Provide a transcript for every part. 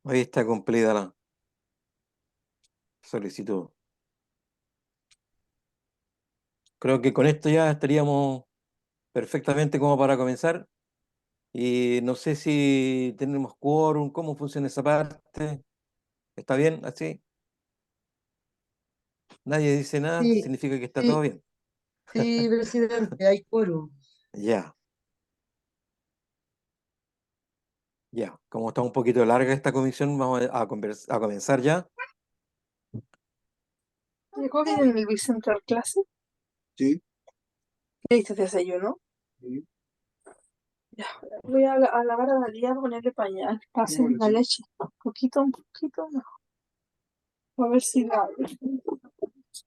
Ahí está cumplida la solicitud. Creo que con esto ya estaríamos perfectamente como para comenzar. Y no sé si tenemos quórum, cómo funciona esa parte. ¿Está bien así? Nadie dice nada, Sí, significa que está todo sí, bien. sí, presidente, hay quórum. Ya, ya. Como está un poquito larga esta comisión, vamos a comenzar ya. ¿Llegó bien en el Big Central Classic? Sí. ¿Qué diste desayuno? Sí. Ya, voy a lavar a María, a ponerle pañal, para hacer la leche. Un poquito, no. A ver si la...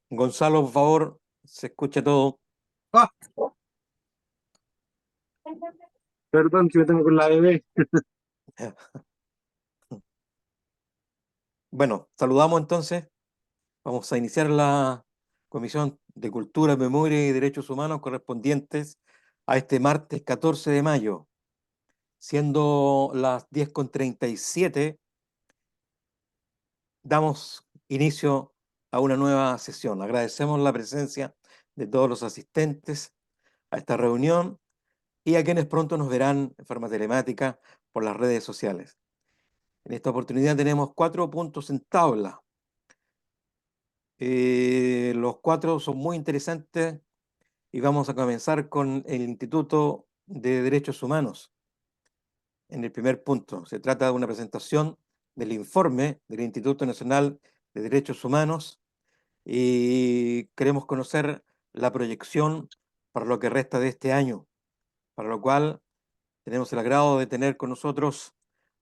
Gonzalo, por favor, se escucha todo. Ah, perdón que me tengo con la bebé. Bueno, saludamos entonces. Vamos a iniciar la Comisión de Cultura, Memoria y Derechos Humanos correspondientes a este martes 14 de mayo, siendo las 10:37, damos inicio a una nueva sesión. Agradecemos la presencia de todos los asistentes a esta reunión y a quienes pronto nos verán en forma telemática por las redes sociales. En esta oportunidad tenemos 4 puntos en tabla. Los 4 son muy interesantes y vamos a comenzar con el Instituto de Derechos Humanos. En el primer punto, se trata de una presentación del informe del Instituto Nacional de Derechos Humanos y queremos conocer la proyección para lo que resta de este año, para lo cual tenemos el agrado de tener con nosotros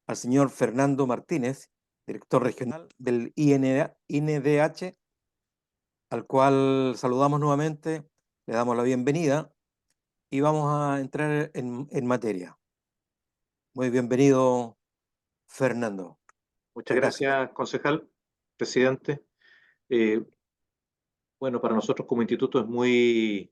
al señor Fernando Martínez, director regional del INDH, al cual saludamos nuevamente, le damos la bienvenida y vamos a entrar en materia. Muy bienvenido, Fernando. Muchas Muchas gracias. gracias, concejal, presidente. Eh, bueno, para nosotros como instituto es muy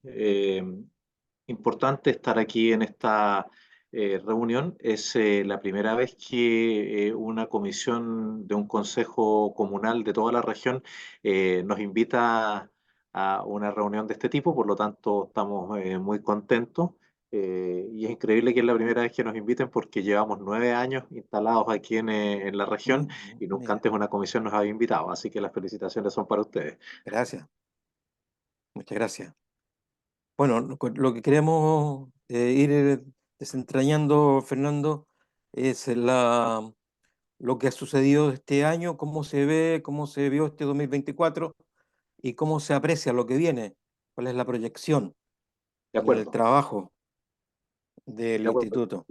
importante estar aquí en esta reunión. Es la primera vez que una comisión de un consejo comunal de toda la región nos invita a una reunión de este tipo, por lo tanto estamos muy contentos. Y es increíble que es la primera vez que nos inviten porque llevamos 9 años instalados aquí en la región y nunca Mira, antes una comisión nos había invitado, así que las felicitaciones son para ustedes. gracias, muchas gracias. Bueno, lo que queremos ir desentrañando, Fernando, es lo que ha sucedido este año, cómo se ve, cómo se vio este 2024 y cómo se aprecia lo que viene, cuál es la proyección De en el acuerdo, trabajo del de acuerdo. instituto.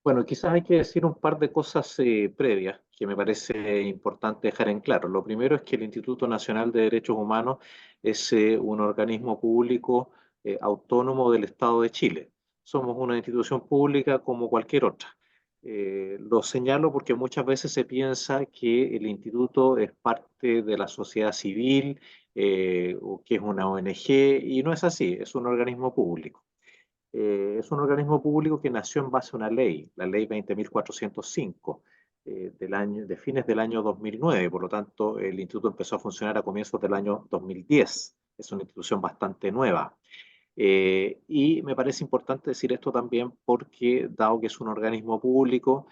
Bueno, quizás hay que decir un par de cosas previas que me parece importante dejar en claro. Lo primero es que el Instituto Nacional de Derechos Humanos es un organismo público autónomo del Estado de Chile. Somos una institución pública como cualquier otra. Lo señalo porque muchas veces se piensa que el instituto es parte de la sociedad civil o que es una ONG y no es así, es un organismo público. Es un organismo público que nació en base a una ley, la ley 20.405, de fines del año 2009. Por lo tanto, el instituto empezó a funcionar a comienzos del año 2010. Es una institución bastante nueva. Y me parece importante decir esto también porque, dado que es un organismo público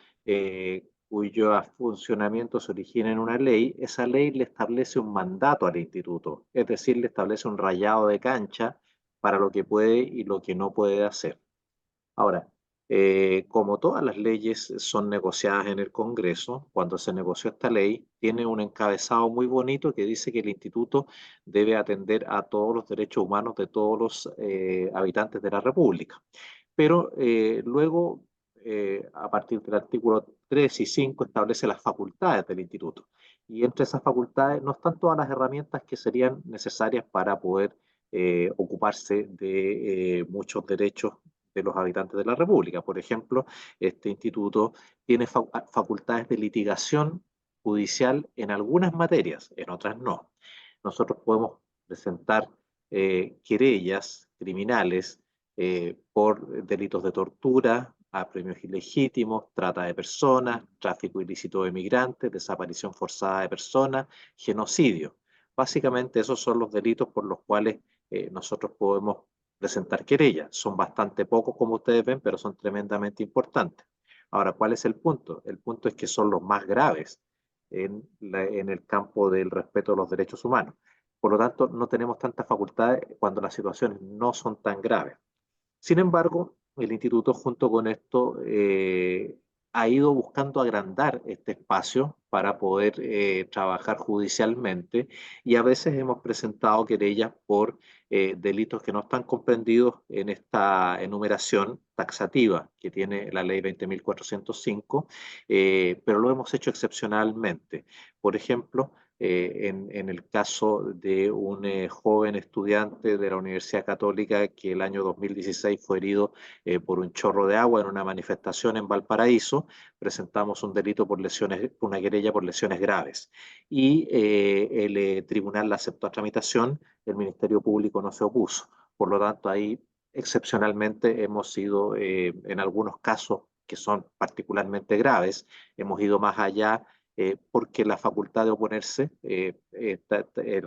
cuyo funcionamiento se origina en una ley, esa ley le establece un mandato al instituto, es decir, le establece un rayado de cancha para lo que puede y lo que no puede hacer. Ahora, como todas las leyes son negociadas en el Congreso, cuando se negoció esta ley, tiene un encabezado muy bonito que dice que el instituto debe atender a todos los derechos humanos de todos los habitantes de la República. Pero luego, a partir del artículo 3 y 5, establece las facultades del instituto. Y entre esas facultades no están todas las herramientas que serían necesarias para poder ocuparse de muchos derechos de los habitantes de la República. Por ejemplo, este instituto tiene facultades de litigación judicial en algunas materias, en otras no. Nosotros podemos presentar querellas criminales por delitos de tortura, apremios ilegítimos, trata de personas, tráfico ilícito de migrantes, desaparición forzada de personas, genocidio. Básicamente esos son los delitos por los cuales nosotros podemos presentar querellas. Son bastante pocos, como ustedes ven, pero son tremendamente importantes. Ahora, ¿cuál es el punto? El punto es que son los más graves en el campo del respeto a los derechos humanos. Por lo tanto, no tenemos tantas facultades cuando las situaciones no son tan graves. Sin embargo, el instituto junto con esto ha ido buscando agrandar este espacio para poder trabajar judicialmente y a veces hemos presentado querellas por delitos que no están comprendidos en esta enumeración taxativa que tiene la ley 20.405, pero lo hemos hecho excepcionalmente. Por ejemplo, en el caso de un joven estudiante de la Universidad Católica que el año 2016 fue herido por un chorro de agua en una manifestación en Valparaíso, presentamos un delito por lesiones, una querella por lesiones graves. Y el tribunal la aceptó a tramitación, el Ministerio Público no se opuso. Por lo tanto, ahí excepcionalmente hemos ido, en algunos casos que son particularmente graves, hemos ido más allá porque la facultad de oponerse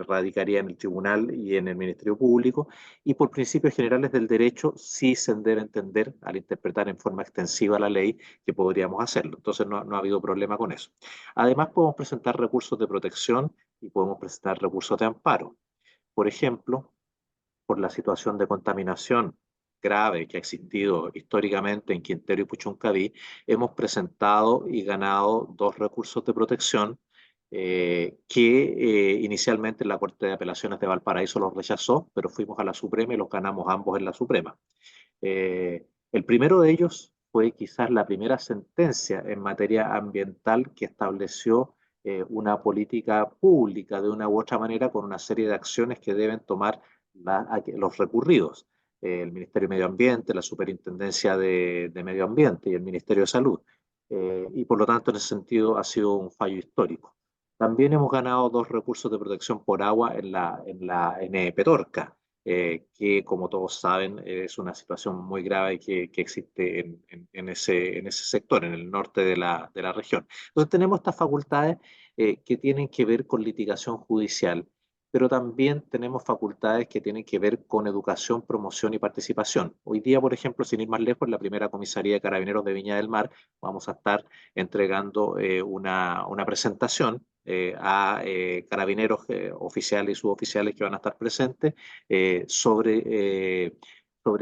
radicaría en el tribunal y en el Ministerio Público, y por principios generales del derecho sí se debe entender al interpretar en forma extensiva la ley que podríamos hacerlo. Entonces no ha habido problema con eso. Además podemos presentar recursos de protección y podemos presentar recursos de amparo. Por ejemplo, por la situación de contaminación grave que ha existido históricamente en Quintero y Puchuncaví, hemos presentado y ganado 2 recursos de protección que inicialmente la Corte de Apelaciones de Valparaíso los rechazó, pero fuimos a la Suprema y los ganamos ambos en la Suprema. El primero de ellos fue quizás la primera sentencia en materia ambiental que estableció una política pública de una u otra manera con una serie de acciones que deben tomar los recurridos. El Ministerio de Medio Ambiente, la Superintendencia de Medio Ambiente y el Ministerio de Salud. Y por lo tanto, en ese sentido, ha sido un fallo histórico. También hemos ganado 2 recursos de protección por agua en Petorca, que como todos saben es una situación muy grave que existe en ese sector, en el norte de la región. Entonces tenemos estas facultades que tienen que ver con litigación judicial, pero también tenemos facultades que tienen que ver con educación, promoción y participación. Hoy día, por ejemplo, sin ir más lejos, en la primera comisaría de Carabineros de Viña del Mar vamos a estar entregando una presentación a carabineros oficiales y suboficiales que van a estar presentes sobre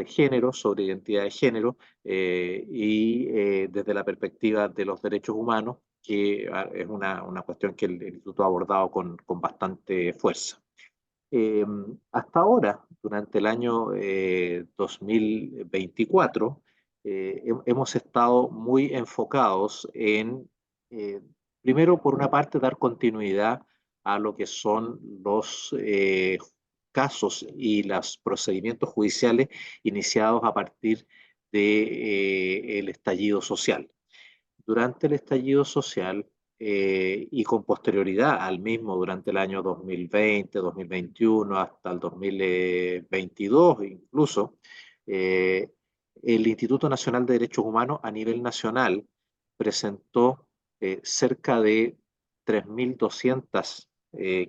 género, sobre identidad de género y desde la perspectiva de los derechos humanos, que es una cuestión que el Instituto ha abordado con bastante fuerza. Hasta ahora, durante el año 2024, hemos estado muy enfocados en, primero, por una parte, dar continuidad a lo que son los casos y los procedimientos judiciales iniciados a partir del estallido social. Durante el estallido social y con posterioridad al mismo durante el año 2020, 2021, hasta el 2022 incluso, el Instituto Nacional de Derechos Humanos a nivel nacional presentó cerca de 3.200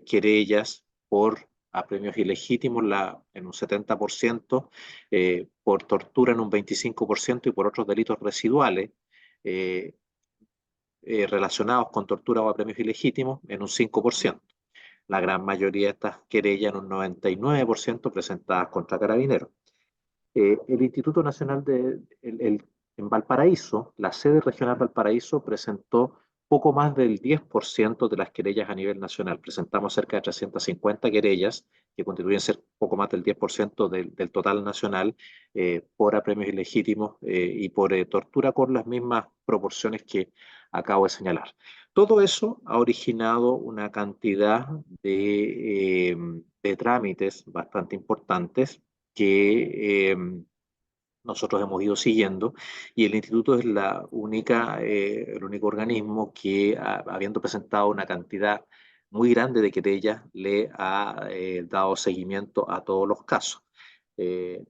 querellas por apremios ilegítimos en un 70%, por tortura en un 25% y por otros delitos residuales. Eh, Relacionados con tortura o apremios ilegítimos en un 5%. La gran mayoría de estas querellas, en un 99%, presentadas contra carabineros. El Instituto Nacional en Valparaíso, la sede regional Valparaíso, presentó poco más del 10% de las querellas a nivel nacional. Presentamos cerca de 350 querellas, que constituyen ser poco más del 10% del total nacional, por apremios ilegítimos y por tortura, con las mismas proporciones que acabo de señalar. Todo eso ha originado una cantidad de trámites bastante importantes que nosotros hemos ido siguiendo, y el instituto es el único organismo que, habiendo presentado una cantidad muy grande de querellas, le ha dado seguimiento a todos los casos.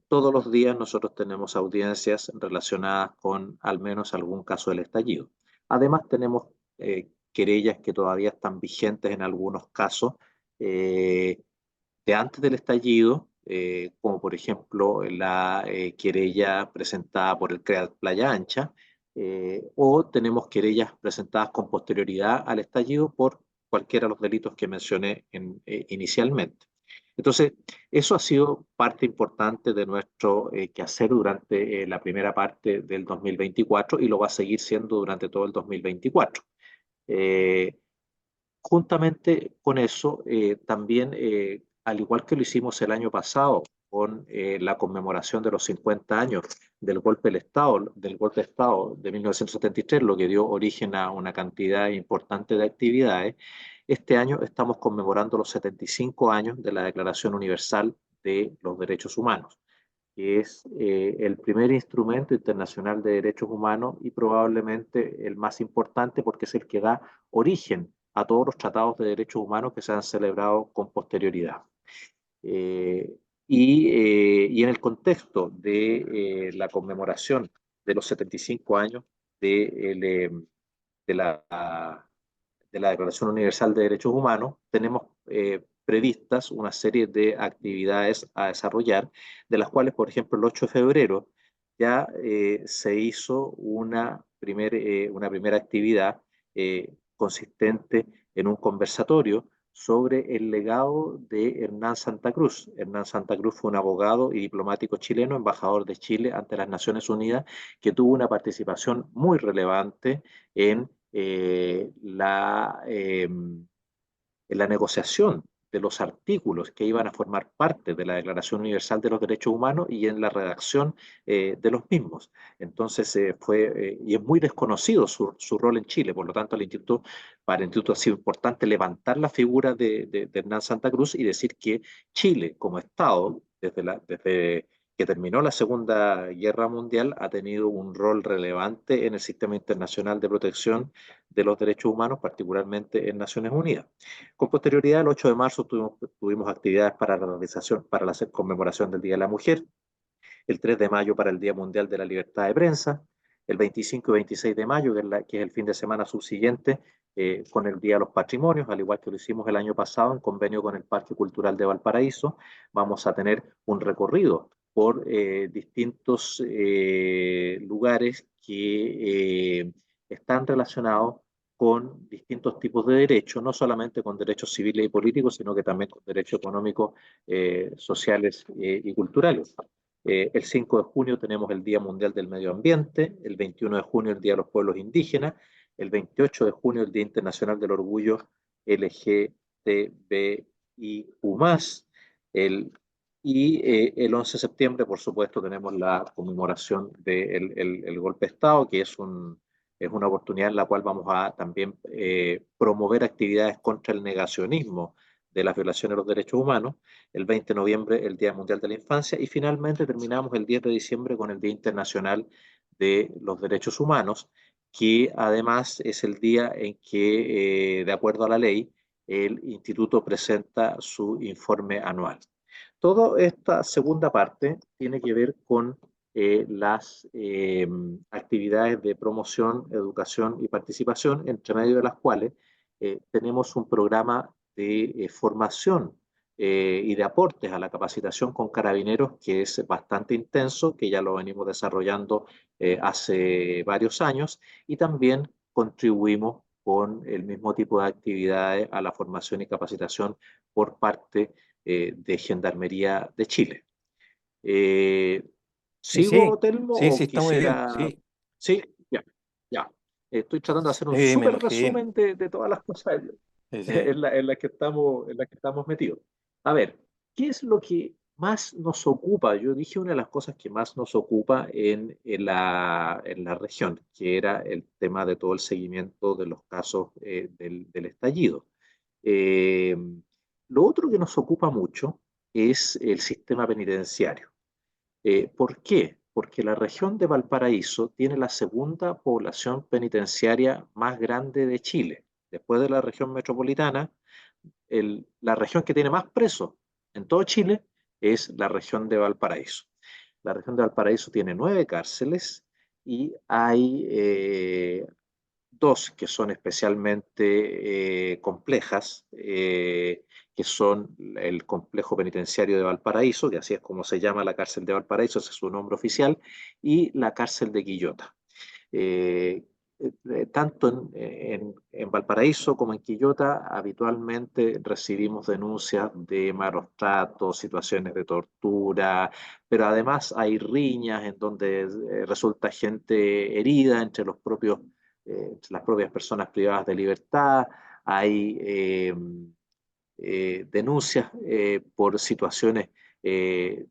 Todos los días nosotros tenemos audiencias relacionadas con al menos algún caso del estallido. Además tenemos querellas que todavía están vigentes en algunos casos de antes del estallido, como por ejemplo la querella presentada por el CREAT Playa Ancha, o tenemos querellas presentadas con posterioridad al estallido por cualquiera de los delitos que mencioné inicialmente. Entonces, eso ha sido parte importante de nuestro quehacer durante la primera parte del 2024 y lo va a seguir siendo durante todo el 2024. Eh, Juntamente con eso, también, al igual que lo hicimos el año pasado con la conmemoración de los 50 años del golpe de Estado de 1973, lo que dio origen a una cantidad importante de actividades, este año estamos conmemorando los 75 años de la Declaración Universal de los Derechos Humanos, que es el primer instrumento internacional de derechos humanos y probablemente el más importante porque es el que da origen a todos los tratados de derechos humanos que se han celebrado con posterioridad. Eh, y en el contexto de la conmemoración de los 75 años de la, de la Declaración Universal de Derechos Humanos, tenemos previstas una serie de actividades a desarrollar, de las cuales, por ejemplo, el 8 de febrero ya se hizo una primera actividad consistente en un conversatorio sobre el legado de Hernán Santa Cruz. Hernán Santa Cruz fue un abogado y diplomático chileno, embajador de Chile ante las Naciones Unidas, que tuvo una participación muy relevante en la negociación de los artículos que iban a formar parte de la Declaración Universal de los Derechos Humanos y en la redacción de los mismos. Entonces y es muy desconocido su rol en Chile, por lo tanto para el Instituto ha sido importante levantar la figura de Hernán Santa Cruz y decir que Chile como Estado, desde que terminó la Segunda Guerra Mundial, ha tenido un rol relevante en el sistema internacional de protección de los derechos humanos, particularmente en Naciones Unidas. Con posterioridad, el 8 de marzo tuvimos actividades para la conmemoración del Día de la Mujer, el 3 de mayo para el Día Mundial de la Libertad de Prensa, el 25 y 26 de mayo, que es el fin de semana subsiguiente, con el Día de los Patrimonios, al igual que lo hicimos el año pasado en convenio con el Parque Cultural de Valparaíso. Vamos a tener un recorrido por distintos lugares que están relacionados con distintos tipos de derechos, no solamente con derechos civiles y políticos, sino que también con derechos económicos, sociales y culturales. El 5 de junio tenemos el Día Mundial del Medio Ambiente, el 21 de junio el Día de los Pueblos Indígenas, el 28 de junio el Día Internacional del Orgullo LGTBIQ+, el 11 de septiembre, por supuesto, tenemos la conmemoración del golpe de Estado, que es una oportunidad en la cual vamos a también promover actividades contra el negacionismo de las violaciones de los derechos humanos. El 20 de noviembre, el Día Mundial de la Infancia, y finalmente terminamos el 10 de diciembre con el Día Internacional de los Derechos Humanos, que además es el día en que, de acuerdo a la ley, el instituto presenta su informe anual. Toda esta segunda parte tiene que ver con las actividades de promoción, educación y participación, entre medio de las cuales tenemos un programa de formación y de aportes a la capacitación con carabineros que es bastante intenso, que ya lo venimos desarrollando hace varios años, y también contribuimos con el mismo tipo de actividades a la formación y capacitación por parte de Gendarmería de Chile. Eh, Sí, ¿Sigo, sí, Telmo, sí, sí, o está muy bien, quisiera...? sí. Sí, ya, ya. Estoy tratando de hacer un Me súper imagino. resumen de todas las cosas Sí, sí. en las que estamos metidos. A ver, ¿qué es lo que más nos ocupa? Yo dije una de las cosas que más nos ocupa en la región, que era el tema de todo el seguimiento de los casos del estallido. Eh, lo otro que nos ocupa mucho es el sistema penitenciario. ¿Por qué? Porque la región de Valparaíso tiene la segunda población penitenciaria más grande de Chile. Después de la región metropolitana, la región que tiene más presos en todo Chile es la región de Valparaíso. La región de Valparaíso tiene 9 cárceles y hay dos que son especialmente complejas, que son el complejo penitenciario de Valparaíso, que así es como se llama la cárcel de Valparaíso, ese es su nombre oficial, y la cárcel de Quillota. Eh, Tanto en Valparaíso como en Quillota habitualmente recibimos denuncias de malos tratos, situaciones de tortura, pero además hay riñas en donde resulta gente herida entre las propias personas privadas de libertad, hay denuncias por situaciones eh,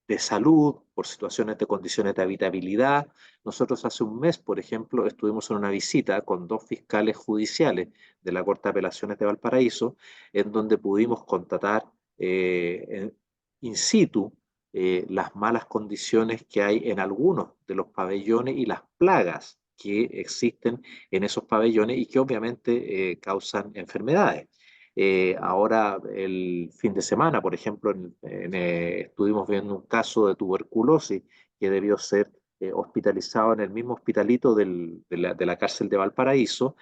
de salud, por situaciones de condiciones de habitabilidad. Nosotros hace un mes, por ejemplo, estuvimos en una visita con 2 fiscales judiciales de la Corte de Apelaciones de Valparaíso, en donde pudimos constatar in situ las malas condiciones que hay en algunos de los pabellones y las plagas que existen en esos pabellones y que obviamente causan enfermedades. Ahora, el fin de semana, por ejemplo, estuvimos viendo un caso de tuberculosis que debió ser hospitalizado en el mismo hospitalito de la cárcel de Valparaíso,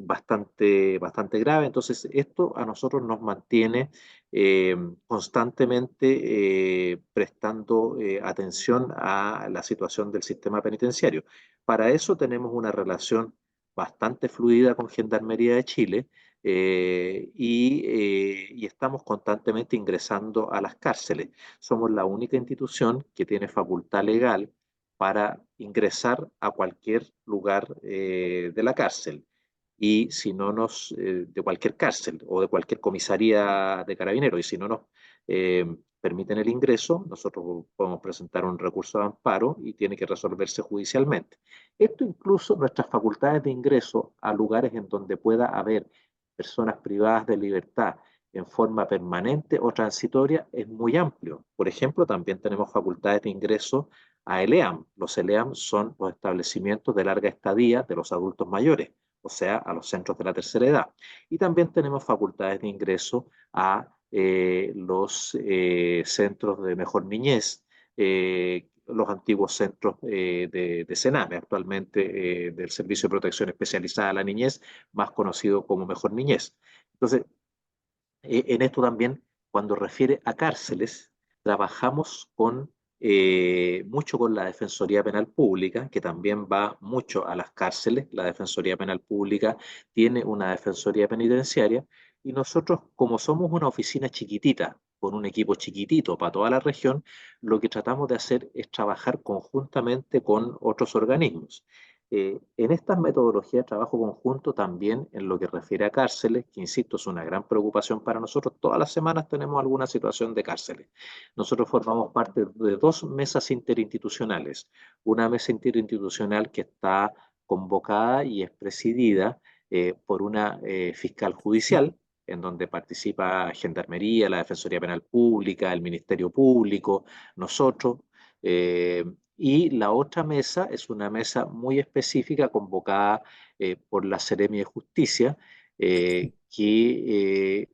bastante grave. Entonces, esto a nosotros nos mantiene eh, constantemente prestando atención a la situación del sistema penitenciario. Para eso tenemos una relación bastante fluida con Gendarmería de Chile y estamos constantemente ingresando a las cárceles. Somos la única institución que tiene facultad legal para ingresar a cualquier lugar de la cárcel. Y si no de cualquier cárcel o de cualquier comisaría de carabineros, y si no nos eh, permiten el ingreso, nosotros podemos presentar un recurso de amparo y tiene que resolverse judicialmente. Esto incluso nuestras facultades de ingreso a lugares en donde pueda haber personas privadas de libertad en forma permanente o transitoria es muy amplio. Por ejemplo, también tenemos facultades de ingreso a ELEAM. Los ELEAM son los establecimientos de larga estadía de los adultos mayores, o sea, a los centros de la tercera edad. Y también tenemos facultades de ingreso a los centros de mejor niñez, los antiguos centros de Sename, actualmente del Servicio de Protección Especializada a la Niñez, más conocido como Mejor Niñez. Entonces, en esto también, cuando refiere a cárceles, trabajamos mucho con la Defensoría Penal Pública, que también va mucho a las cárceles. La Defensoría Penal Pública tiene una Defensoría Penitenciaria y nosotros, como somos una oficina chiquitita, con un equipo chiquitito para toda la región, lo que tratamos de hacer es trabajar conjuntamente con otros organismos. En estas metodologías de trabajo conjunto también en lo que refiere a cárceles, que insisto es una gran preocupación para nosotros, todas las semanas tenemos alguna situación de cárceles. Nosotros formamos parte de 2 mesas interinstitucionales, una mesa interinstitucional que está convocada y es presidida por una fiscal judicial, en donde participa Gendarmería, la Defensoría Penal Pública, el Ministerio Público, nosotros. eh, y la otra mesa es una mesa muy específica convocada por la Seremi de Justicia, que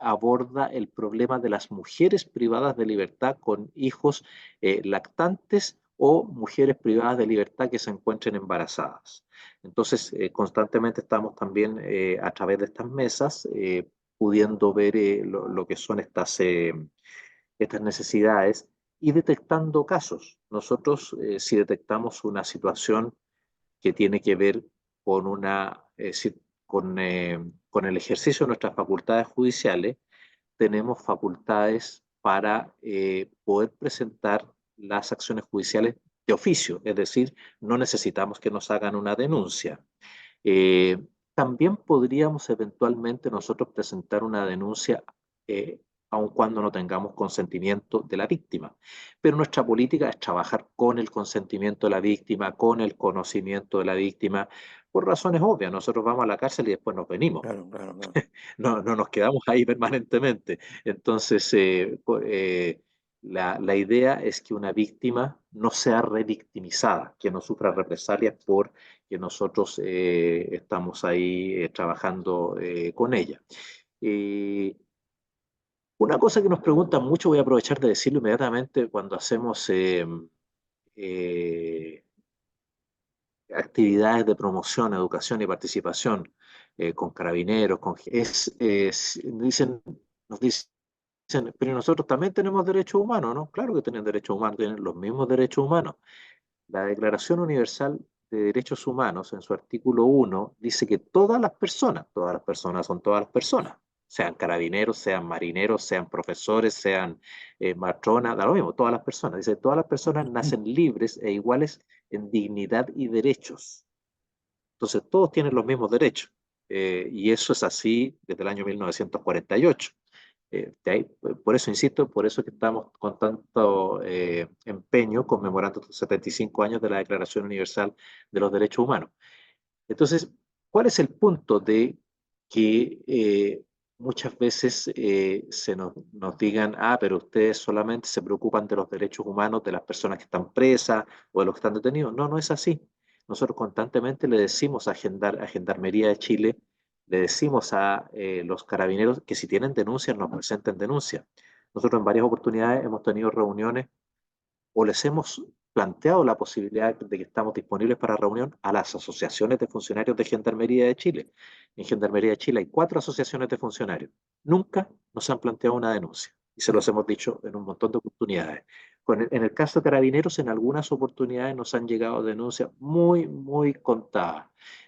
aborda el problema de las mujeres privadas de libertad con hijos lactantes o mujeres privadas de libertad que se encuentren embarazadas. Entonces, constantemente estamos también a través de estas mesas pudiendo ver lo que son estas necesidades y detectando casos. Nosotros, si detectamos una situación que tiene que ver con con el ejercicio de nuestras facultades judiciales, tenemos facultades para poder presentar las acciones judiciales de oficio, es decir, no necesitamos que nos hagan una denuncia. Eh, También podríamos eventualmente nosotros presentar una denuncia, aun cuando no tengamos consentimiento de la víctima. Pero nuestra política es trabajar con el consentimiento de la víctima, con el conocimiento de la víctima, por razones obvias. Nosotros vamos a la cárcel y después nos venimos. Claro, claro, claro. No nos quedamos ahí permanentemente. Entonces, la idea es que una víctima no sea revictimizada, que no sufra represalias por que nosotros estamos ahí trabajando con ella. Eh, Una cosa que nos preguntan mucho, voy a aprovechar de decirlo inmediatamente cuando hacemos eh, actividades de promoción, educación y participación con carabineros, nos dicen, pero nosotros también tenemos derechos humanos, ¿no? Claro que tienen derechos humanos, tienen los mismos derechos humanos. La Declaración Universal de Derechos Humanos, en su artículo 1, dice que todas las personas son todas las personas, sean carabineros, sean marineros, sean profesores, sean matronas, da lo mismo, todas las personas. Dice, todas las personas nacen libres e iguales en dignidad y derechos. Entonces, todos tienen los mismos derechos. Y eso es así desde el año 1948. Por eso insisto, por eso que estamos con tanto empeño conmemorando los 75 años de la Declaración Universal de los Derechos Humanos. Entonces, ¿cuál es el punto de que muchas veces nos digan, pero ustedes solamente se preocupan de los derechos humanos de las personas que están presas o de los que están detenidos? No, no es así. Nosotros constantemente le decimos a Gendarmería de Chile, le decimos a los carabineros que si tienen denuncias nos presenten denuncias. Nosotros en varias oportunidades hemos tenido reuniones o les hemos planteado la posibilidad de que estamos disponibles para reunión a las asociaciones de funcionarios de Gendarmería de Chile. En Gendarmería de Chile hay 4 asociaciones de funcionarios. Nunca nos han planteado una denuncia y se los hemos dicho en un montón de oportunidades. En el caso de Carabineros, en algunas oportunidades nos han llegado denuncias muy, muy contadas.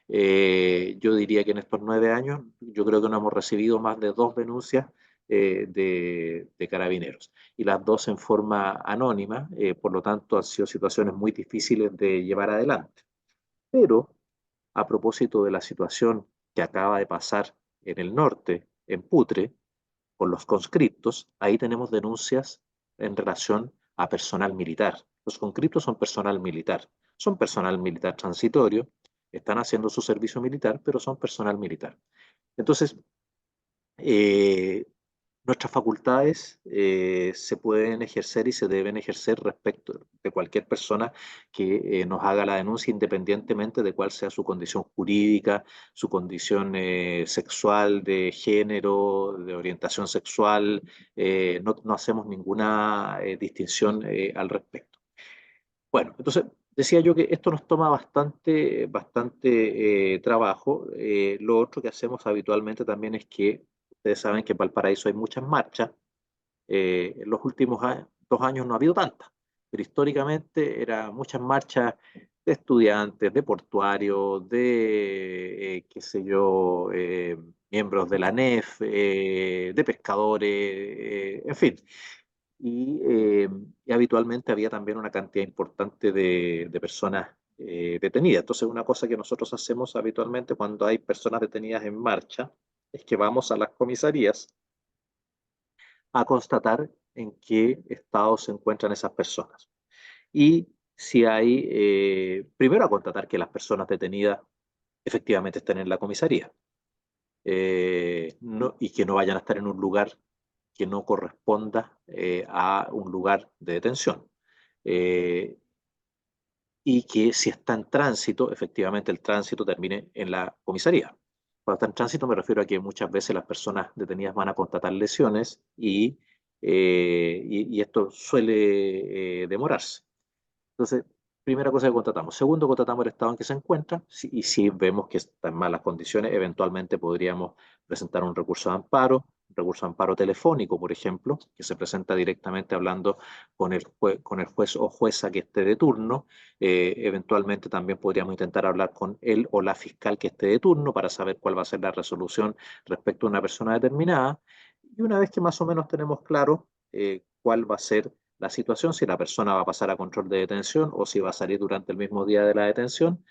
Yo diría que en estos 9 años, yo creo que no hemos recibido más de 2 denuncias de Carabineros y las 2 en forma anónima, por lo tanto han sido situaciones muy difíciles de llevar adelante. Pero a propósito de la situación que acaba de pasar en el norte, en Putre, con los conscriptos, ahí tenemos denuncias en relación a personal militar. Los conscriptos son personal militar transitorio, están haciendo su servicio militar, pero son personal militar. Entonces, eh, nuestras facultades se pueden ejercer y se deben ejercer respecto de cualquier persona que nos haga la denuncia, independientemente de cuál sea su condición jurídica, su condición sexual, de género, de orientación sexual. No hacemos ninguna distinción al respecto. Bueno, entonces decía yo que esto nos toma bastante trabajo. Lo otro que hacemos habitualmente también es que ustedes saben que en Valparaíso hay muchas marchas. En los últimos 2 años no ha habido tantas, pero históricamente eran muchas marchas de estudiantes, de portuarios, de, qué sé yo, miembros de la NEF, de pescadores, en fin. Y habitualmente había también una cantidad importante de personas detenidas. Entonces, una cosa que nosotros hacemos habitualmente cuando hay personas detenidas en marcha es que vamos a las comisarías a constatar en qué estado se encuentran esas personas. Y si hay, primero a constatar que las personas detenidas efectivamente estén en la comisaría y que no vayan a estar en un lugar que no corresponda a un lugar de detención. Eh, y que si está en tránsito, efectivamente el tránsito termine en la comisaría. Cuando está en tránsito me refiero a que muchas veces las personas detenidas van a constatar lesiones y esto suele demorarse. Entonces, primera cosa que contratamos. Segundo, contratamos el estado en que se encuentra y si vemos que está en malas condiciones, eventualmente podríamos presentar un recurso de amparo telefónico, por ejemplo, que se presenta directamente hablando con el juez o jueza que esté de turno. Eventualmente también podríamos intentar hablar con él o la fiscal que esté de turno para saber cuál va a ser la resolución respecto a una persona determinada. Y una vez que más o menos tenemos claro cuál va a ser la situación, si la persona va a pasar a control de detención o si va a salir durante el mismo día de la detención,